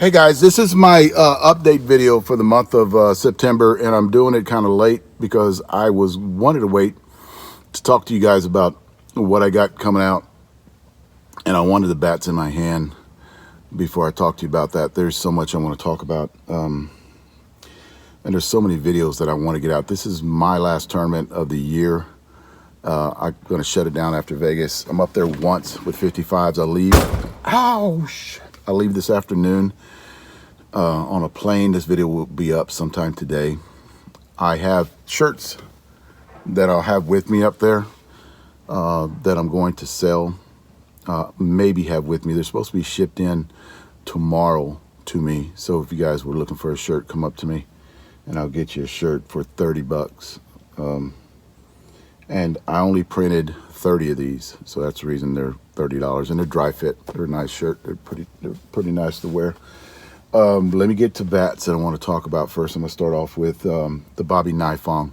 Hey guys, this is my update video for the month of September, and I'm doing it kind of late because I wanted to wait to talk to you guys about what I got coming out, and I wanted the bats in my hand before I talk to you about that. There's so much I want to talk about, and there's so many videos that I want to get out. This is my last tournament of the year. I'm going to shut it down after Vegas. I'm up there once with 55s. I leave. Ouch! I leave this afternoon on a plane. This video will be up sometime today. I have shirts that I'll have with me up there that I'm going to sell. Maybe have with me. They're supposed to be shipped in tomorrow to me. So if you guys were looking for a shirt, come up to me and I'll get you a shirt for 30 bucks. And I only printed 30 of these, so that's the reason they're $30, and they're dry fit. They're a nice shirt. They're pretty nice to wear. Let me get to bats that I want to talk about first. I'm gonna start off with the Bobby Nifong.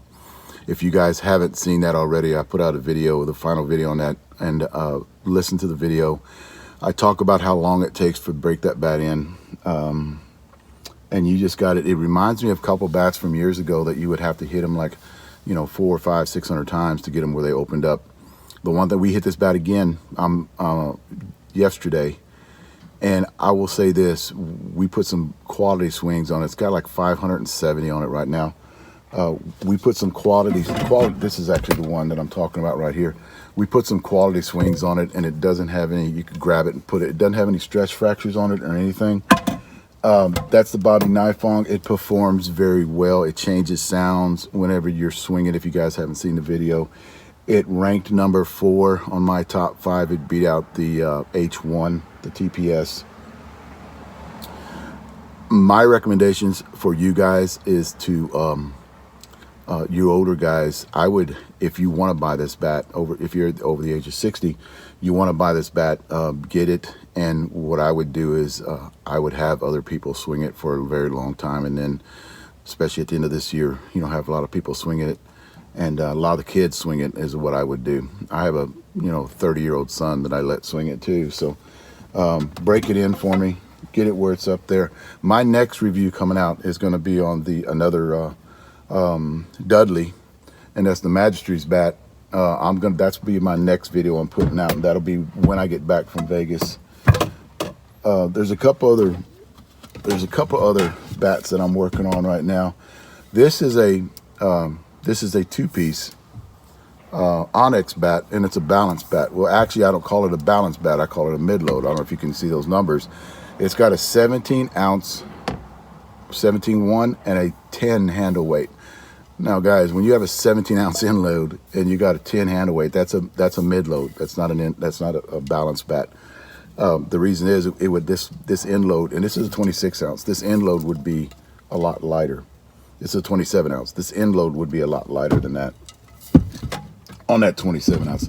If you guys haven't seen that already, I put out a video, the final video on that, and listen to the video. I talk about how long it takes to break that bat in, and you just got it. It reminds me of a couple bats from years ago that you would have to hit them like, 400, 500, 600 times to get them where they opened up. The one that we hit this bat again yesterday, and I will say this: we put some quality swings on it. It's got like 570 on it right now. We put some quality. This is actually the one that I'm talking about right here. We put some quality swings on it, and it doesn't have any. You could grab it and put it. It doesn't have any stretch fractures on it or anything. That's the Bobby Nifong. It performs very well. It changes sounds whenever you're swinging. If you guys haven't seen the video, it ranked number 4 on my top 5. It beat out the H1, the TPS. My recommendations for you guys is to, you older guys, I would, if you want to buy this bat, if you're over the age of 60, you want to buy this bat, get it. And what I would do is I would have other people swing it for a very long time. And then, especially at the end of this year, have a lot of people swinging it. And a lot of the kids swing it is what I would do. I have a 30-year-old son that I let swing it too. So break it in for me, get it where it's up there. My next review coming out is going to be on another Dudley, and that's the Magistrate's bat. That's be my next video I'm putting out, and that'll be when I get back from Vegas. There's a couple other bats that I'm working on right now. This is a 2-piece Onyx bat, and it's a balanced bat. Well, actually, I don't call it a balanced bat. I call it a mid-load. I don't know if you can see those numbers. It's got a 17-ounce, 17.1, and a 10 handle weight. Now, guys, when you have a 17-ounce inload and you got a 10 handle weight, that's a mid-load. That's not a balanced bat. The reason is this inload, and this is a 26-ounce. This inload would be a lot lighter. It's a 27-ounce. This end load would be a lot lighter than that on that 27-ounce.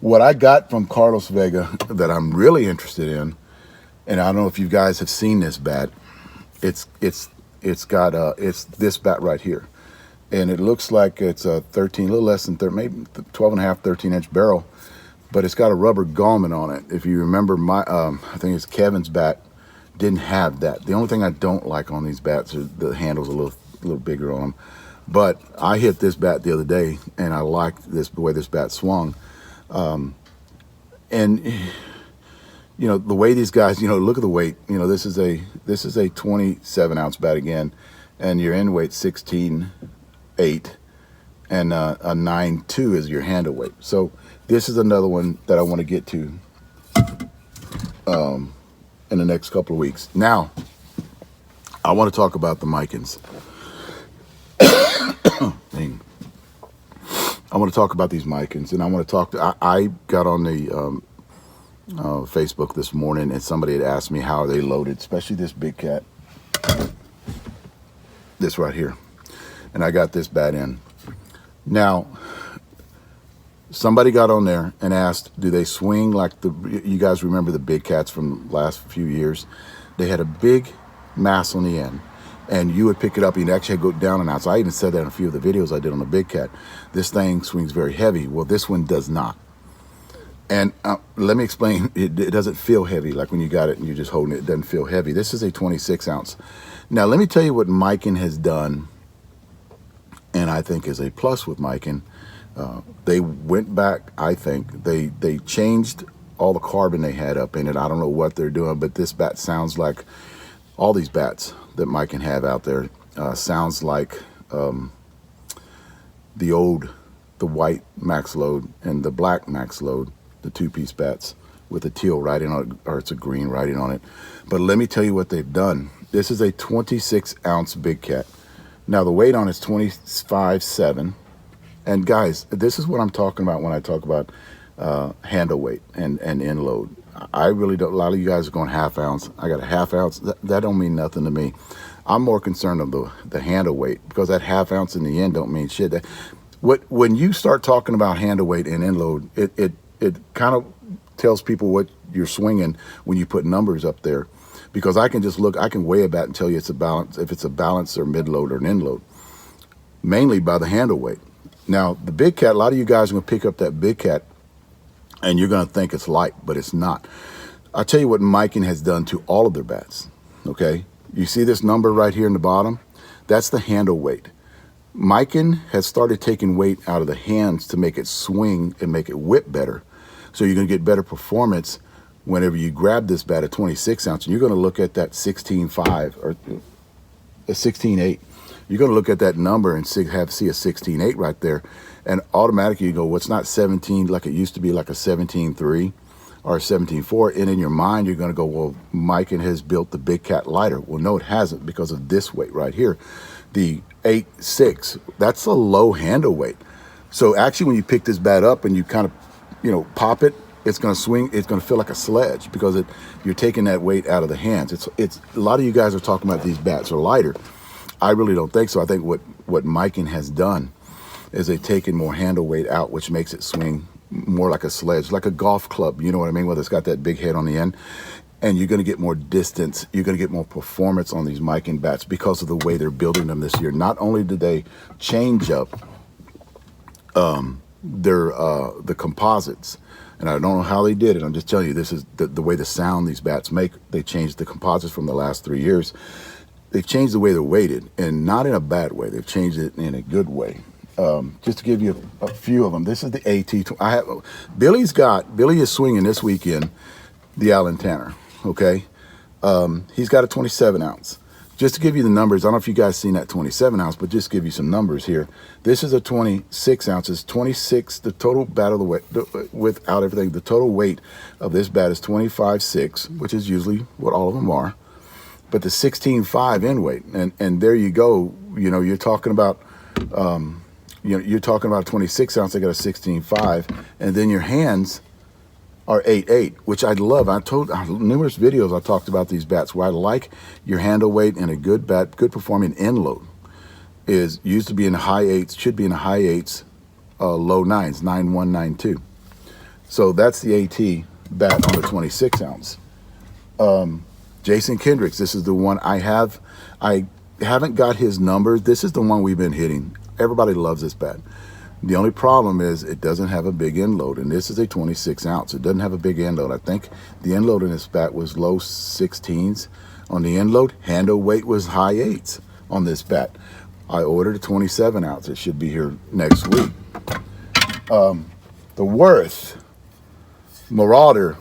What I got from Carlos Vega that I'm really interested in, and I don't know if you guys have seen this bat, it's this bat right here, and it looks like it's a 13, a little less than 13, maybe 12 and a half, 13-inch barrel, but it's got a rubber gauntlet on it. If you remember my, I think it's Kevin's bat, didn't have that. The only thing I don't like on these bats are the handles a little bigger on them, but I hit this bat the other day and I liked the way this bat swung, and the way these guys, look at the weight. This is a 27-ounce bat again, and your end weight 16.8, and a 9.2 is your handle weight. So this is another one that I want to get to in the next couple of weeks. Now I want to talk about the Mikens. I want to talk about these Mikens, and I want to talk to, I got on the Facebook this morning, and somebody had asked me how are they loaded, especially this big cat, this right here, and I got this bat in. Now, somebody got on there and asked, do they swing like you guys remember the big cats from the last few years? They had a big mass on the end, and you would pick it up, and you'd actually go down and out. So I even said that in a few of the videos I did on the big cat. This thing swings very heavy. Well, this one does not. And let me explain, it doesn't feel heavy. Like when you got it and you're just holding it, it doesn't feel heavy. This is a 26 ounce. Now, let me tell you what Miken has done, and I think is a plus with Miken. They went back, I think, they changed all the carbon they had up in it. I don't know what they're doing, but this bat sounds like all these bats that Miken have out there sounds like the white max load and the black max load, the two-piece bats with a teal writing on it, or it's a green writing on it. But let me tell you what they've done. This is a 26 ounce big cat. Now the weight on it's 25.7. And guys, this is what I'm talking about when I talk about handle weight and end load. I really don't, a lot of you guys are going half ounce. I got a half ounce. That don't mean nothing to me. I'm more concerned of the handle weight, because that half ounce in the end don't mean shit. When you start talking about handle weight and end load, it kind of tells people what you're swinging when you put numbers up there. Because I can just look, I can weigh a bat and tell you it's a balance, if it's a balance or mid load or an end load, mainly by the handle weight. Now, the big cat, a lot of you guys are going to pick up that big cat and you're going to think it's light, but it's not. I'll tell you what Miken has done to all of their bats, okay? You see this number right here in the bottom? That's the handle weight. Miken has started taking weight out of the hands to make it swing and make it whip better. So you're going to get better performance whenever you grab this bat at 26 ounce, and you're going to look at that 16.5 or a 16.8. You're going to look at that number and see a 16.8 right there, and automatically you go, well, it's not 17 like it used to be, like a 17.3 or a 17.4. And in your mind, you're going to go, well, Miken has built the big cat lighter. Well, no, it hasn't, because of this weight right here. The 8.6, that's a low handle weight. So actually, when you pick this bat up and you kind of, pop it, it's going to swing. It's going to feel like a sledge, because you're taking that weight out of the hands. It's a lot of you guys are talking about these bats are lighter. I really don't think so. I think what Miken has done is they've taken more handle weight out, which makes it swing more like a sledge, like a golf club. You know what I mean? Whether it's got that big head on the end, and you're going to get more distance. You're going to get more performance on these Miken bats because of the way they're building them this year. Not only did they change up the composites, and I don't know how they did it. I'm just telling you, this is the way the sound these bats make. They changed the composites from the last 3 years. They've changed the way they're weighted, and not in a bad way. They've changed it in a good way. Just to give you a few of them, this is the AT. Billy is swinging this weekend the Allen Tanner. Okay, he's got a 27 ounce. Just to give you the numbers, I don't know if you guys seen that 27 ounce, but just give you some numbers here. This is a 26 ounces, 26. The total bat of the weight, without everything, the total weight of this bat is 25.6, which is usually what all of them are. But the 16.5 end weight, and there you go. You're talking about, you're talking about a 26 ounce. They got a 16.5, and then your hands are 8.8, which I love. I told numerous videos I talked about these bats where I like your handle weight and a good bat, good performing end load is used to be in the high eights, should be in the high eights, low nines, 9.1, 9.2. So that's the AT bat on the 26 ounce. Jason Kendricks, this is the one I haven't got his numbers. This is the one we've been hitting. Everybody loves this bat. The only problem is it doesn't have a big end load, and this is a 26 ounce. It doesn't have a big end load. I think the end load in this bat was low 16s on the end load. Handle weight was high 8s on this bat. I ordered a 27 ounce. It should be here next week. The Worth Marauder.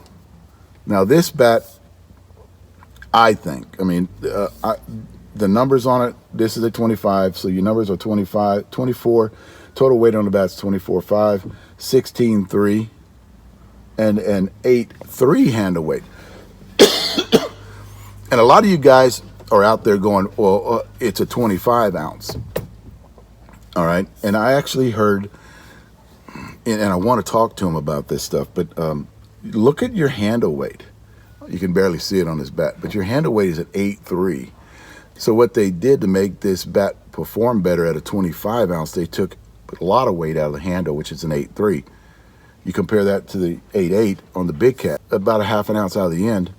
Now this bat, I think, the numbers on it, this is a 25, so your numbers are 25, 24. Total weight on the bat's 24.5, 16.3, and an 8.3 handle weight. And a lot of you guys are out there going, well, it's a 25 ounce. All right. And I actually heard, and I want to talk to him about this stuff, but look at your handle weight. You can barely see it on this bat, but your handle weight is at 8.3. So what they did to make this bat perform better at a 25 ounce, they took a lot of weight out of the handle, which is an 8.3. You compare that to the 8.8 on the big cat, about a half an ounce out of the end,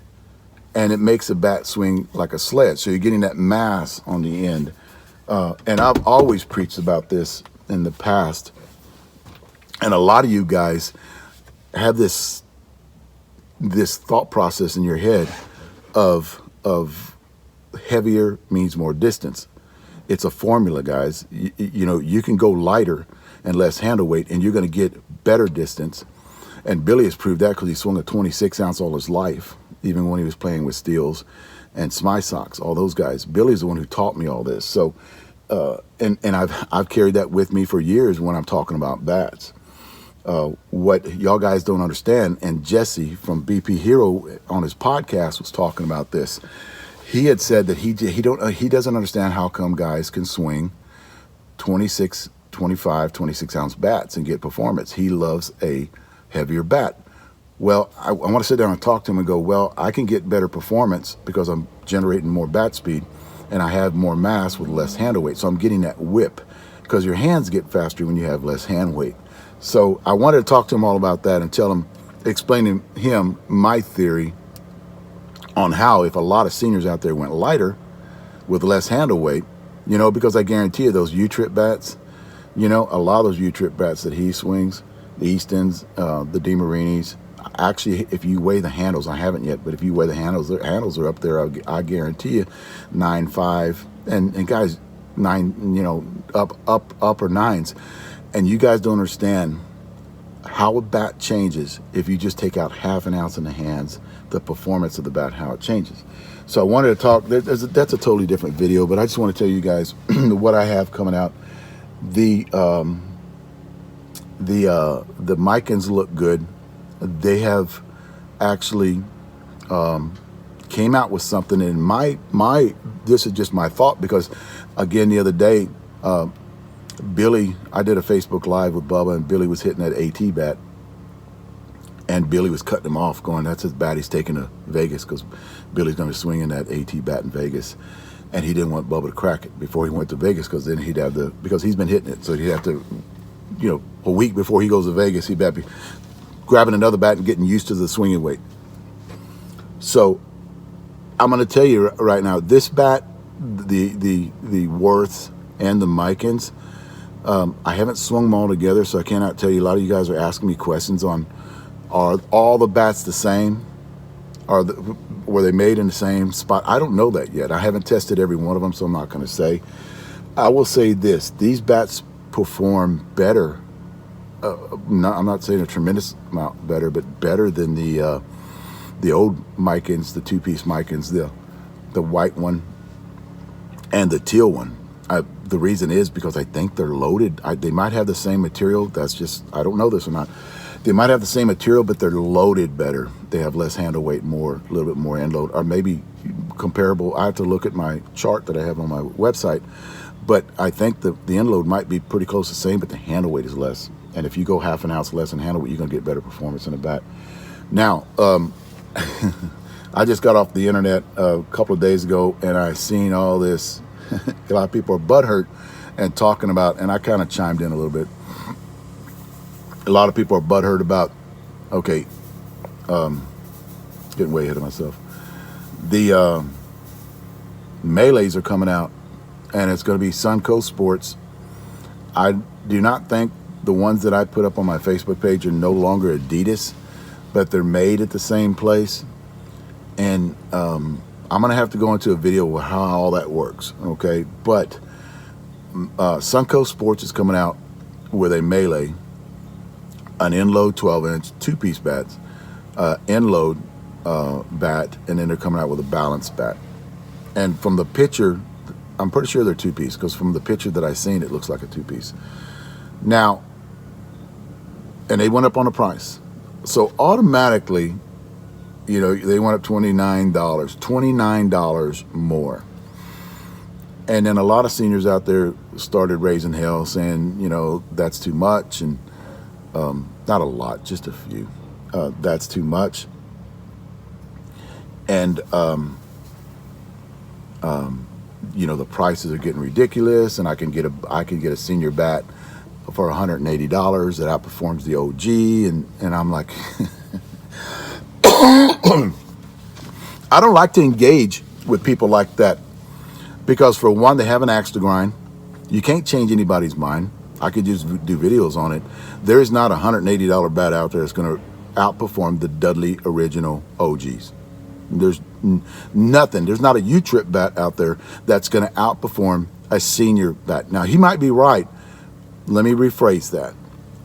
and it makes the bat swing like a sled. So you're getting that mass on the end. And I've always preached about this in the past. And a lot of you guys, have this thought process in your head of heavier means more distance. It's a formula, guys. You know, you can go lighter and less handle weight, and you're going to get better distance. And Billy has proved that because he swung a 26 ounce all his life, even when he was playing with Steels and Smysocks, all those guys. Billy's the one who taught me all this. So, and I've carried that with me for years when I'm talking about bats. What y'all guys don't understand, and Jesse from BP Hero on his podcast was talking about this. He had said that he doesn't understand how come guys can swing 26, 25, 26 ounce bats and get performance. He loves a heavier bat. Well, I want to sit down and talk to him and go, well, I can get better performance because I'm generating more bat speed and I have more mass with less handle weight. So I'm getting that whip because your hands get faster when you have less hand weight. So I wanted to talk to him all about that and tell him, explaining him my theory on how, if a lot of seniors out there went lighter with less handle weight, you know, because I guarantee you those U-trip bats, you know, a lot of those U-trip bats that he swings, the Eastons, the DeMarinis, actually, if you weigh the handles, I haven't yet, but if you weigh the handles are up there, I guarantee you 9.5, and guys, 9, you know, upper nines. And you guys don't understand how a bat changes if you just take out half an ounce in the hands, the performance of the bat, how it changes. So I wanted to talk, that's a totally different video, but I just want to tell you guys what I have coming out. The Mikens look good. They have actually came out with something, and my this is just my thought, because again, the other day, Billy, I did a Facebook Live with Bubba, and Billy was hitting that AT bat, and Billy was cutting him off, going, that's his bat he's taking to Vegas, because Billy's going to be swinging that AT bat in Vegas, and he didn't want Bubba to crack it before he went to Vegas, because then he'd have because he's been hitting it, so he'd have to, you know, a week before he goes to Vegas, he'd be grabbing another bat and getting used to the swinging weight. So I'm going to tell you right now, this bat, the Worths and the Mikens, I haven't swung them all together, so I cannot tell you. A lot of you guys are asking me questions on, are all the bats the same? Were they made in the same spot? I don't know that yet. I haven't tested every one of them, so I'm not going to say. I will say this. These bats perform better. I'm not saying a tremendous amount better, but better than the old Mikens, the two-piece Mikens, the white one and the teal one. The reason is because I think they're loaded. They might have the same material. That's just, I don't know this or not. They might have the same material, but they're loaded better. They have less handle weight, a little bit more end load, or maybe comparable. I have to look at my chart that I have on my website, but I think the end load might be pretty close to the same, but the handle weight is less. And if you go half an ounce less in handle weight, you're going to get better performance in the bat. Now, I just got off the internet a couple of days ago, and I seen all this. A lot of people are butthurt and talking about, and I kind of chimed in a little bit. A lot of people are butthurt about, okay, getting way ahead of myself. The Melees are coming out, and it's going to be Suncoast Sports. I do not think the ones that I put up on my Facebook page are no longer Adidas, but they're made at the same place. And I'm going to have to go into a video with how all that works, okay? But Suncoast Sports is coming out with a Melee, an end-load 12-inch, two-piece bats, end-load bat, and then they're coming out with a balanced bat. And from the picture, I'm pretty sure they're two-piece, because from the picture that I seen, it looks like a two-piece. Now, and they went up on the price. So automatically, you know, they went up $29 more. And then a lot of seniors out there started raising hell, saying, you know, that's too much. And not a lot, just a few. That's too much. And, you know, the prices are getting ridiculous, and I can get a senior bat for $180 that outperforms the OG. And I'm like, I don't like to engage with people like that, because for one, they have an axe to grind. You can't change anybody's mind. I could just do videos on it. There's not a $180 bat out there that's going to outperform the Dudley original OGs. There's nothing. There's not a U-trip bat out there that's going to outperform a senior bat. Now, he might be right. Let me rephrase that.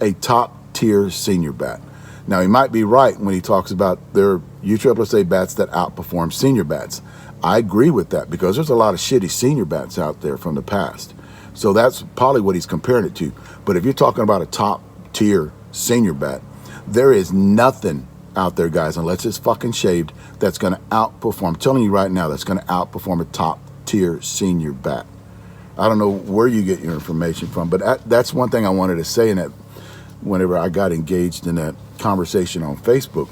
A top-tier senior bat. Now, he might be right when he talks about their USSSA bats that outperform senior bats. I agree with that because there's a lot of shitty senior bats out there from the past. So that's probably what he's comparing it to. But if you're talking about a top-tier senior bat, there is nothing out there, guys, unless it's fucking shaved, that's going to outperform. I'm telling you right now, that's going to outperform a top-tier senior bat. I don't know where you get your information from, but that's one thing I wanted to say in that whenever I got engaged in that conversation on Facebook,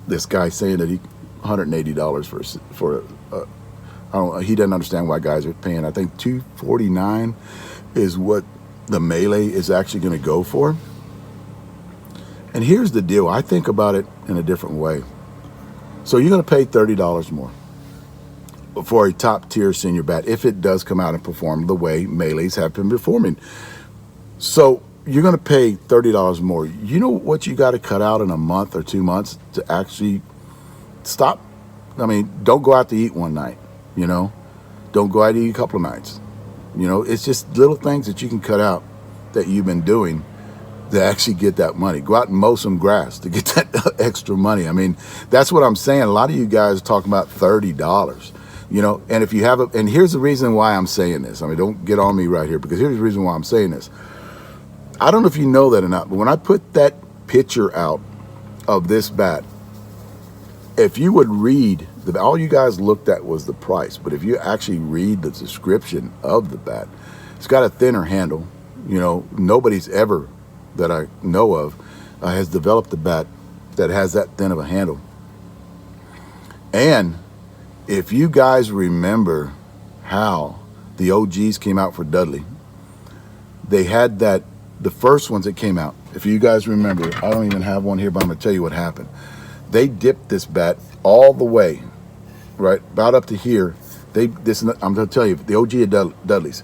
this guy saying that he $180 for I don't know, he doesn't understand why guys are paying. I think $249 is what the Melee is actually going to go for. And here's the deal. I think about it in a different way. So you're going to pay $30 more for a top-tier senior bat if it does come out and perform the way Melees have been performing. So you're going to pay $30 more. You know what you got to cut out in a month or 2 months to actually stop? I mean, don't go out to eat one night, you know? Don't go out to eat a couple of nights. You know, it's just little things that you can cut out that you've been doing to actually get that money. Go out and mow some grass to get that extra money. I mean, that's what I'm saying. A lot of you guys are talking about $30, you know, and if you have and here's the reason why I'm saying this. I mean, don't get on me right here because here's the reason why I'm saying this. I don't know if you know that or not, but when I put that picture out of this bat, if you would read, all you guys looked at was the price, but if you actually read the description of the bat, it's got a thinner handle. You know, nobody's ever, that I know of, has developed a bat that has that thin of a handle. And if you guys remember how the OGs came out for Dudley, they had that, the first ones that came out, if you guys remember, I don't even have one here, but I'm going to tell you what happened. They dipped this bat all the way, right, about up to here. I'm going to tell you, the OG of Dudleys,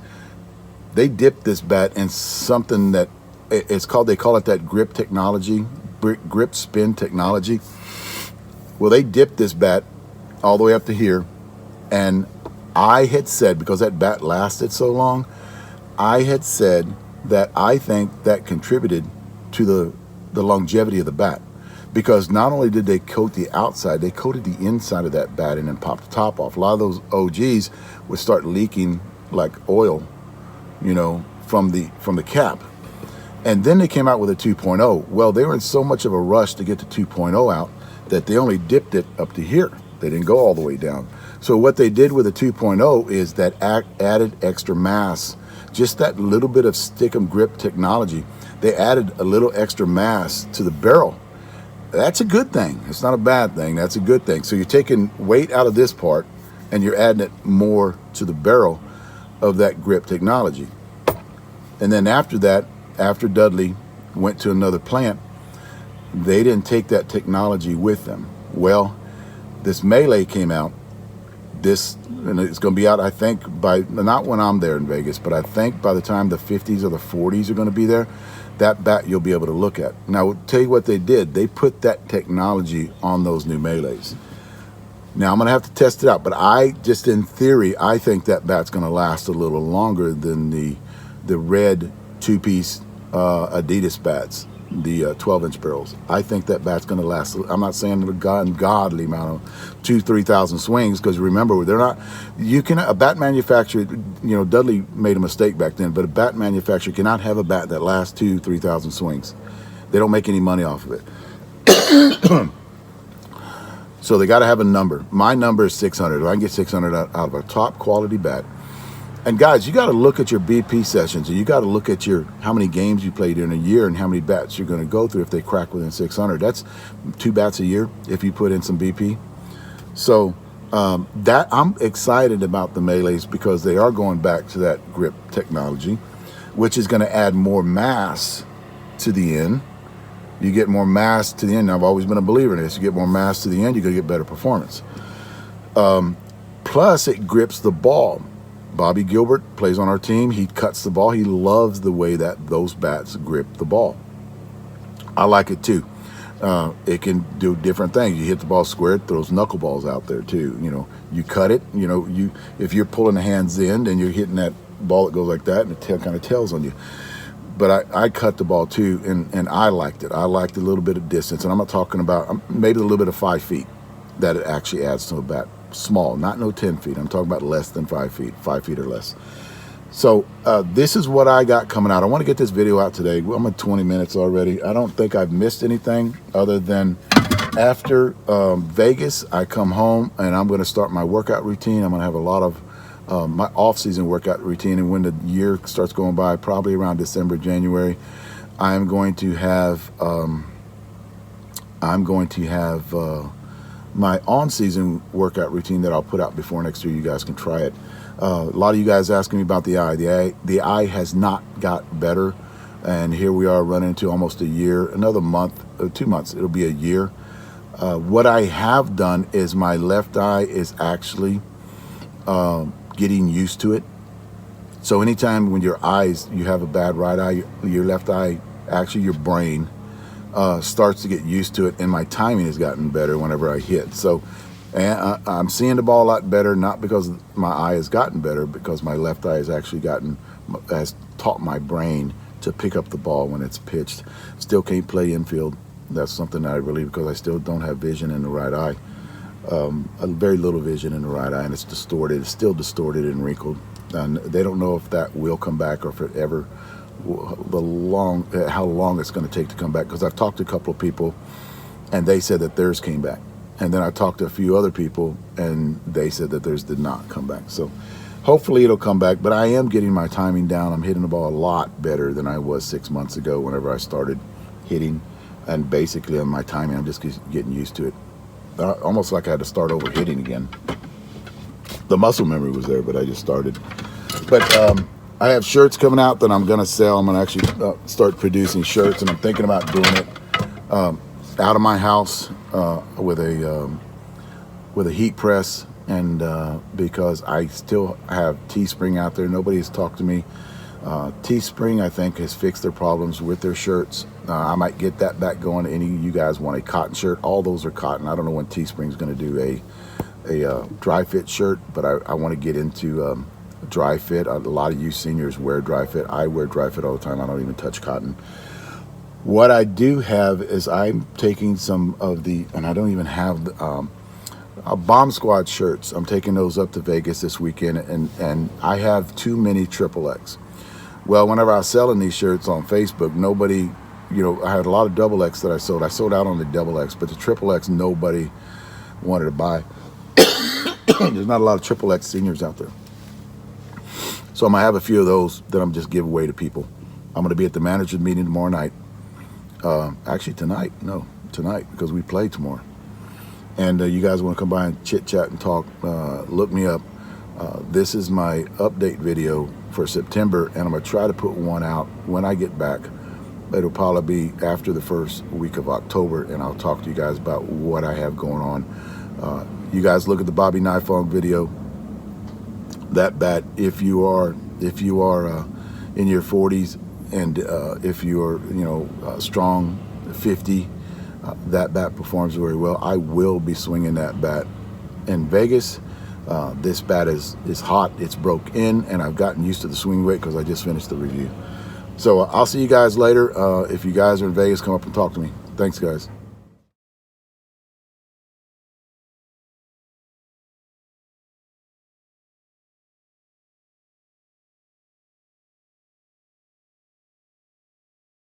they dipped this bat in something that it's called, they call it that grip technology, grip spin technology. Well, they dipped this bat all the way up to here. And I had said, because that bat lasted so long, I had said that I think that contributed to the longevity of the bat. Because not only did they coat the outside, they coated the inside of that bat and then popped the top off. A lot of those OGs would start leaking like oil, you know, from the cap. And then they came out with a 2.0. Well, they were in so much of a rush to get the 2.0 out that they only dipped it up to here. They didn't go all the way down. So what they did with the 2.0 is that added extra mass, just that little bit of stick-em grip technology. They added a little extra mass to the barrel. That's a good thing. It's not a bad thing. That's a good thing. So you're taking weight out of this part and you're adding it more to the barrel of that grip technology. And then after that, after Dudley went to another plant, they didn't take that technology with them. Well, this Melee came out. And it's going to be out, I think, by, not when I'm there in Vegas, but I think by the time the 50s or the 40s are going to be there, that bat you'll be able to look at. Now, I'll tell you what they did. They put that technology on those new Melees. Now, I'm going to have to test it out, but I, just in theory, I think that bat's going to last a little longer than the red two-piece Adidas bats, the 12-inch barrels. I think that bat's going to last. I'm not saying a godly amount of 2,000-3,000 swings, because remember, they're not. You can, a bat manufacturer, you know, Dudley made a mistake back then, but a bat manufacturer cannot have a bat that lasts 2,000-3,000 swings. They don't make any money off of it. So they got to have a number. My number is 600. If I can get 600 out of a top quality bat. And guys, you got to look at your BP sessions, and you got to look at how many games you played in a year and how many bats you're going to go through if they crack within 600. That's 2 bats a year if you put in some BP. So that I'm excited about the Melees because they are going back to that grip technology, which is going to add more mass to the end. You get more mass to the end. I've always been a believer in this. You get more mass to the end, you're going to get better performance. Plus, it grips the ball. Bobby Gilbert plays on our team. He cuts the ball. He loves the way that those bats grip the ball. I like it too. It can do different things. You hit the ball square, it throws knuckleballs out there too. You know, you cut it. You know, if you're pulling the hand's end and you're hitting that ball that goes like that, and it kind of tells on you. But I cut the ball too, and I liked it. I liked a little bit of distance, and I'm not talking about maybe a little bit of 5 feet that it actually adds to a bat. Small, not no 10 feet. I'm talking about less than 5 feet, 5 feet or less. So this is what I got coming out. I want to get this video out today. I'm at 20 minutes already. I don't think I've missed anything other than after Vegas, I come home and I'm going to start my workout routine. I'm going to have a lot of my off-season workout routine, and when the year starts going by, probably around December, January, I'm going to have my on-season workout routine that I'll put out before next year. You guys can try it. A lot of you guys asking me about the eye. The eye has not got better, and here we are running into almost a year. Another month, 2 months, it'll be a year. What I have done is my left eye is actually getting used to it. So anytime when you have a bad right eye, your left eye, actually your brain starts to get used to it, and my timing has gotten better whenever I hit. So and I'm seeing the ball a lot better, not because my eye has gotten better, because my left eye has taught my brain to pick up the ball when it's pitched. Still can't play infield. That's something that I believe, because I still don't have vision in the right eye. A very little vision in the right eye, and it's distorted. It's still distorted and wrinkled, and they don't know if that will come back, or if it ever, how long it's going to take to come back. Because I've talked to a couple of people, and they said that theirs came back, and then I talked to a few other people, and they said that theirs did not come back. So hopefully it'll come back, but I am getting my timing down. I'm hitting the ball a lot better than I was 6 months ago whenever I started hitting, and basically on my timing, I'm just getting used to it. Almost like I had to start over hitting again. The muscle memory was there, but I just started. But I have shirts coming out that I'm going to sell. I'm going to actually start producing shirts, and I'm thinking about doing it out of my house with a heat press, and because I still have Teespring out there. Nobody has talked to me. Teespring, I think, has fixed their problems with their shirts. I might get that back going. Any of you guys want a cotton shirt? All those are cotton. I don't know when Teespring's going to do a dry fit shirt, but I want to get into dry fit. A lot of you seniors wear dry fit. I wear dry fit all the time. I don't even touch cotton. What I do have is I'm taking some of the, and I don't even have the, Bomb Squad shirts. I'm taking those up to Vegas this weekend, and I have too many XXX. Well, whenever I was selling these shirts on Facebook, nobody, I had a lot of XX that I sold. I sold out on the XX, but the XXX, nobody wanted to buy. There's not a lot of XXX seniors out there. So I'm going to have a few of those that I'm just giving away to people. I'm going to be at the manager's meeting tomorrow night. Actually tonight, because we play tomorrow. And you guys want to come by and chit chat and talk, look me up. This is my update video for September, and I'm going to try to put one out when I get back. It'll probably be after the first week of October, and I'll talk to you guys about what I have going on. You guys look at the Bobby Nifong video. That bat, if you are in your 40s, and if you're strong 50, that bat performs very well. I will be swinging that bat in Vegas. This bat is hot. It's broke in, and I've gotten used to the swing weight because I just finished the review. So I'll see you guys later. If you guys are in Vegas, come up and talk to me. Thanks, guys.